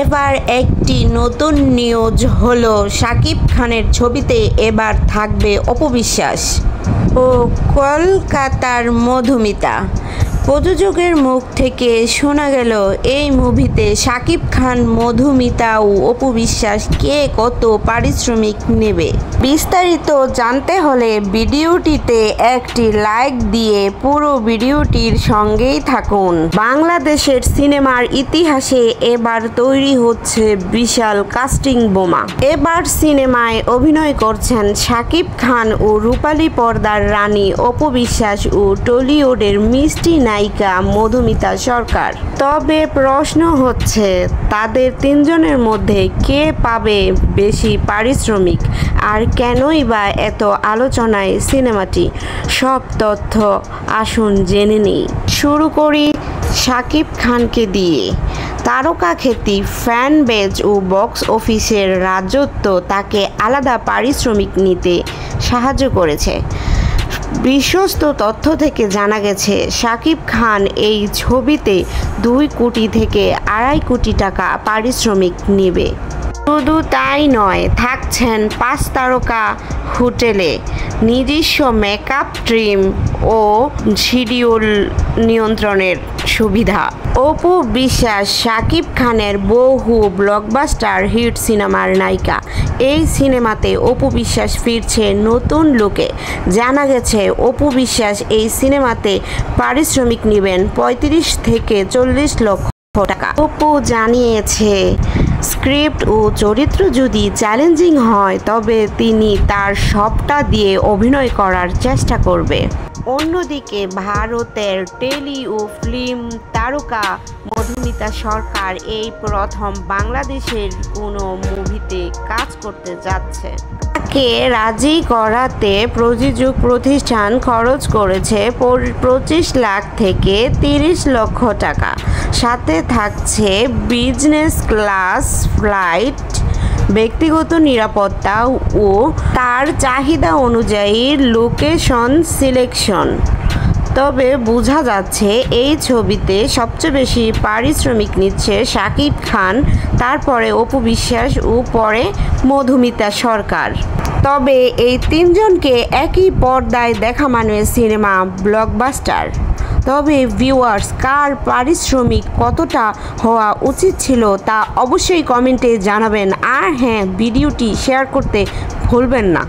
এবার একটি নতুন নিউজ হলো শাকিব খানের ছবিতে এবার থাকবে অপু বিশ্বাস ও কলকাতার মধুমিতা। প্রযোজকের মুখ থেকে শোনা গেল এই মুভিতে শাকিব খান, মধুমিতা ও অপু বিশ্বাস কে কত পারিশ্রমিক নেবে। বিস্তারিত জানতে হলে ভিডিওটিতে একটি লাইক দিয়ে পুরো ভিডিওটির সঙ্গেই থাকুন। বাংলাদেশের সিনেমার ইতিহাসে এবার তৈরি হচ্ছে বিশাল কাস্টিং বোমা। এবার সিনেমায় অভিনয় করছেন শাকিব খান ও রূপালী পর্দার রানী অপু বিশ্বাস ও টলিউডের মিষ্টি নায়িকা মধুমিতা সরকার। তবে প্রশ্ন হচ্ছে তাদের তিনজনের মধ্যে কে পাবে বেশি পারিশ্রমিক, আর কেনই বা এত আলোচনায় সিনেমাটি? সব তথ্য আসুন জেনে নিই। শুরু করি শাকিব খানকে দিয়ে। তারকা খ্যাতি, ফ্যান বেজ ও বক্স অফিসের রাজত্ব তাকে আলাদা পারিশ্রমিক নিতে সাহায্য করেছে। বিশ্বস্ত তথ্য থেকে জানা গেছে শাকিব খান এই ছবিতে 2 কোটি থেকে 2.5 কোটি টাকা পারিশ্রমিক নেবে। শুধু তাই নয়, থাকছেন 5 তারকা হোটেলে, নিজস্ব মেকআপ টিম ও শিডিউল নিয়ন্ত্রণের সুবিধা। অপু বিশ্বাস শাকিব খানের বহু ব্লকবাস্টার হিট সিনেমার নায়িকা। এই সিনেমাতে অপু বিশ্বাস ফিরছে নতুন লুকে। জানা গেছে অপু বিশ্বাস এই সিনেমাতে পারিশ্রমিক নেবেন 35 থেকে 40 লক্ষ টাকা। অপু জানিয়েছে স্ক্রিপ্ট ও চরিত্র যদি চ্যালেঞ্জিং হয় তবে তিনি তার সবটা দিয়ে অভিনয় করার চেষ্টা করবে। অন্যদিকে ভারতের টেলি ও ফিল্ম তারকা মধুমিতা সরকার এই প্রথম বাংলাদেশের কোনো মুভিতে কাজ করতে যাচ্ছে। তাকে রাজি করাতে প্রযোজক প্রতিষ্ঠান খরচ করেছে 25 লাখ থেকে 30 লক্ষ টাকা। সাথে থাকছে বিজনেস ক্লাস ফ্লাইট, ব্যক্তিগত নিরাপত্তা ও তার চাহিদা অনুযায়ী লোকেশন সিলেকশন। তবে বোঝা যাচ্ছে এই ছবিতে সবচেয়ে বেশি পারিশ্রমিক নিচ্ছে শাকিব খান, তারপরে অপু বিশ্বাস ও পরে মধুমিতা সরকার। তবে এই তিনজনকে একই পর্দায় দেখা মানে সিনেমা ব্লকবাস্টার। তবে ভিউয়ার্স, কার পারিশ্রমিক কতটা হওয়া উচিত ছিল তা অবশ্যই কমেন্টে জানাবেন। আর হ্যাঁ, ভিডিওটি শেয়ার করতে ভুলবেন না।